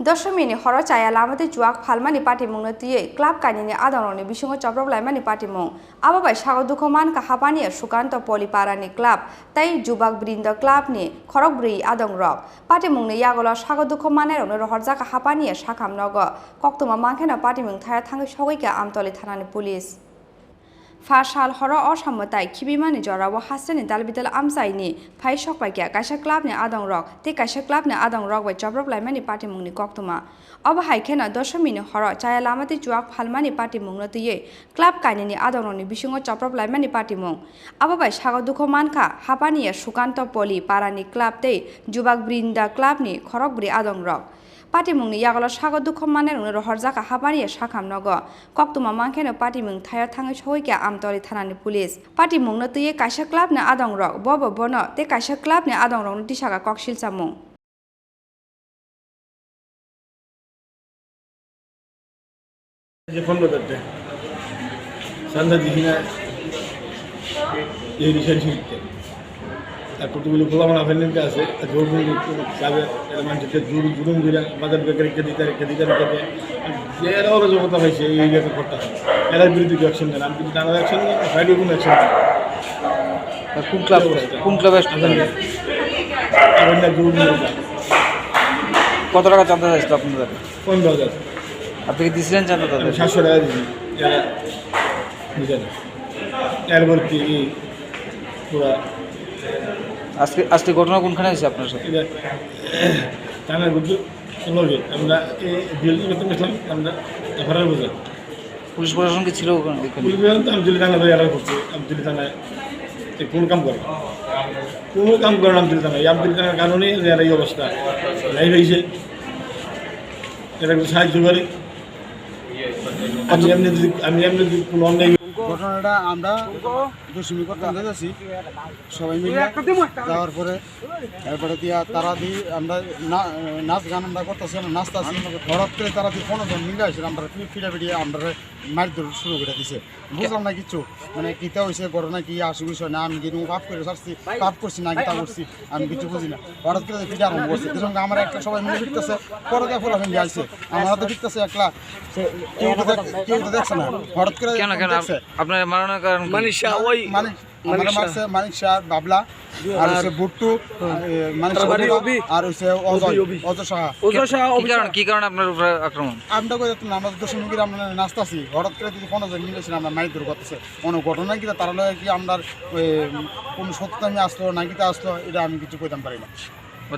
দশমিনি হর চায়া লামাতে চুয়াক ফালমানি পাটিমুংনো তিয়ে club কাইনি আদংরকনি বিসিঙ্গ চপ্রবলাইমানি পাটিমুং আবাবাই সাগর দুঃখ মানকা হাপানি Sukanta পলিপারানি club তাই যুবাক বৃন্দ ক্লাবনি খরকব্রি আদংরক পাটিমুংনি ইয়াগল সাগর দুঃখ মানেরনো রহরজাকা হাপানি সাখাম নগ কক্তমা মাংখেনা পাটিমুং থায়া থাঙ্গি সগৈকা আমতলি থানানি পুলিশ ফাশাল হর অসাম্যতাই খিবিমানি জরাবো হাসতেনি দালবিদাল আমসাইনি ফাই সকবাইকিয়া কাইসা ক্লাবনি আদংরক তে কাইসা ক্লাবনি আদংরক বাই চপ্রবলাইমানি পাটিমুংনি কক্তমা অবহাইখেনা দশমিনি হর চায়া লামাতে চুয়াক ফালমানি পাটিমুংনো তিয়ে ক্লাব কাইনি আদংরকনি বিসিঙ্গ চপ্রবলাইমানি পাটিমুং আবাবাই সাগর দুঃখ মানখা হাপানিয়া সুকান্ত পলি পারানি ক্লাব তে যুবাক বৃন্দা ক্লাবনি খরকব্রি আদংরক পাটিমুংনি ইয়াগল সাগর দুঃখ মানের রহরজাকা হাপানিয়া সাখাম নগ কক্তমা মাংখেনো পাটিমুং থায়া থাঙ্গি সগৈকা আমতলি থানানি পুলিশ পাটিমুংনো তুয়ে কাইসা ক্লাবনি আদংরক বব বন তে কাইসা ক্লাবনি আদংরকনি টিসাকা ককশিল চামুং যে ফোন করতে সন্ধ্যা দিঘি না এই রিসেন্ট শিখতে আর কতগুলো খোলামালা ফেলেন্টে আছে জোর যাবে মানুষকে জুড়ুম ঘুরে বাজার রেখে দিতে যে এরা অরাজকতা হয়েছে এই এরিয়াতে করতে হবে এরার বিরুদ্ধে অ্যাকশন নেন আমি কিন্তু টানা অ্যাকশন নেই সাইডে কোনো অ্যাকশন নেই কোন ক্লাবে কত টাকা চাঁদা চাইছিল আপনাদের 15,000 আপনি কি দিয়েছিলেন চাঁদা তাদের 700 টাকা দিয়েছি বুঝলেন এরপর কি পুরা আজকে ঘটনা কোনখানে হয়েছে আপনার সাথে টানার বুদ্ধ লগে আমরা এই বিল্ডিং করতে গেছিলাম আমরা এফআইআর বুঝলাম পুলিশ প্রশাসন কি ছিল ওখানে পুলিশ প্রশাসন তো আমজলি থানা ধরে এলাকা করছে আমজলি থানায় কোনো কাম করে না আমজলি থানায় এই আমজলি থানার কারণে এর এই অবস্থা লাইভ হয়েছে এরা একটু সাহায্য করে আমি এমনি যদি কোনো অন্যায় ঘটনাটা আমরা দশমী করতে যাচ্ছি সবাই মিলে যাওয়ার পরে এরপরে দিয়া তারা দিয়ে আমরা নাচ গান আমরা করতেছি আমরা নাচতেছি হঠাৎ করে তারা দিয়ে 15 জন মিলে আসে আমরা ফিরে আমরা মার ধরে শুরু করে দিছে বুঝলাম না কিছু মানে কিতা হয়েছে ঘটনা কি আসে বিষয় না আমি কিন্তু পাপ করে ছাড়ছি পাপ করছি না কিতা করছি আমি কিছু বুঝি না হঠাৎ করে ফিরে আরম্ভ করছি এর সঙ্গে আমার একটা সবাই মিলে ফিরতেছে পরে দেখা ফোলা ফেলে আসছে আমরা তো ফিরতেছে একলা কেউ তো দেখছে না হঠাৎ করে আপনার মারানোর কারণ মানিশা ওই আমার মারছে মানিশা বাবলা আর হচ্ছে বুট্টু মানিশা আর হচ্ছে অজয় কি কারণ আপনার উপরে আক্রমণ আমরা কই আমরা দশমী করে আমরা নাচতাছি হঠাৎ করে যদি 15 জন মিলেছি আমরা মাইক ধরে করতেছে কোনো ঘটনা কি তারা লয় কি আমরা কোন সত্যতামি আসলো না কিতা আসলো এটা আমি কিছু কইতাম পারি না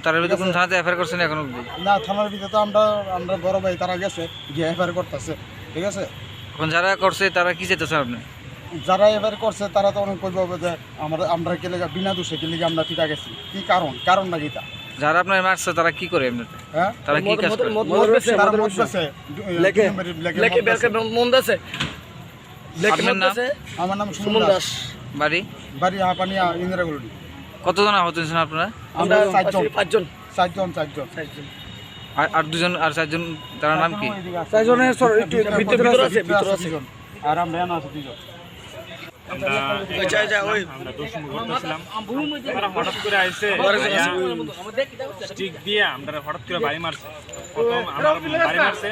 তার ভিতরে কোন থানাতে এফআইআর করছেন এখন অবধি না থানার ভিতরে তো আমরা বড় ভাই তারা গেছে গিয়ে এফআইআর করতেছে ঠিক আছে এখন যারা করছে তারা কি চাইতেছে আপনি যারা এবার করছে তারা তো অনেক কইব যে আমরা কে লেগে বিনা দোষে কে লেগে আমরা ফিটা গেছি কি কারণ না গীতা যারা আপনার মারছে তারা কি করে এমনিতে হ্যাঁ তারা কি কাজ করে তারা মদ বেচে লেগে বেরকে মন দাসে আমার নাম সুমন দাস বাড়ি হাপানিয়া ইন্দিরাগুলি কতজন আহত হয়েছেন আপনারা আমরা 4জন আর দুজন আর 4জন তার নাম কি 4জনের ভিতরে আছে আর আমরা না আছে 2জন আমরা দশমী করতেছিলাম তারা হঠাৎ করে আইসে স্টিক দিয়ে আমরা হঠাৎ করে বাড়ি মারছে প্রথম আমার বাড়ি মারছে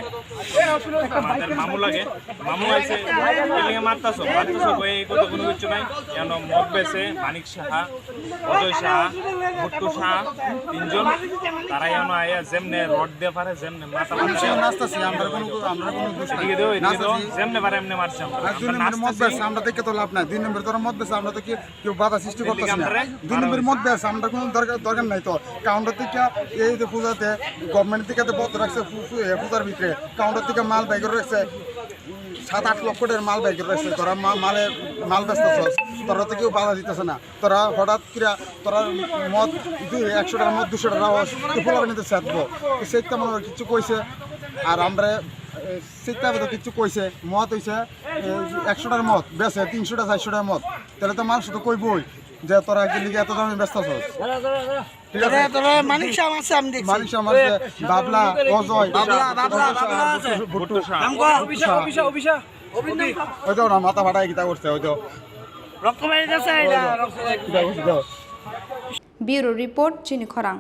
আমাদের মামু লাগে মামু আইসে এলিগে মারতাছো এই কথা কোনো কিছু নাই কেন মদ বেছে মানিক সাহা অজয় সাহা ভুট্টু সাহা 3 জন তারা এমন আয়া যেমনে রড দিয়ে পারে যেমনে মাথা নাচতাছি আমরা কোনো দোষ এদিকে দেও যেমনে পারে এমনে মারছে আমরা দেখে তো লাভ নাই 2 নম্বর তোর মত বেশ আমরা তো কেউ বাধা সৃষ্টি করতেছি না 2 নম্বর মত বেশ আমরা কোনো দরকার নাই তো কাউন্টার থেকে এই যে পূজাতে গভর্নমেন্ট থেকে তো বন্ধ রাখছে পূজার ভিতরে কাউন্টার থেকে মাল বাইক রাখছে 7-8 লক্ষ টাকার মাল বাইক রাখছে তোরা মাল বেচতেছ তোরা তো কেউ বাধা দিতেছে না তোরা হঠাৎ করে তোরা মদ 100 টাকার মদ 200 টাকা পোলাবে নিতে চাইবো সেইটা মনে কিছু কইছে আর আমরা সেইটা কিছু কইছে মদ হয়েছে 100 টাকার মদ বেছে 300 টাকা 400 টাকার মদ তাহলে তো মানুষ তো কইবই যে তোরা কি লিগে এত দামে ব্যস্ত আছিস মানিক বাবলা অজয় মাথা ফাটাই গীতা করছে হয়তো ব্যুরো রিপোর্ট চিনি খরাং।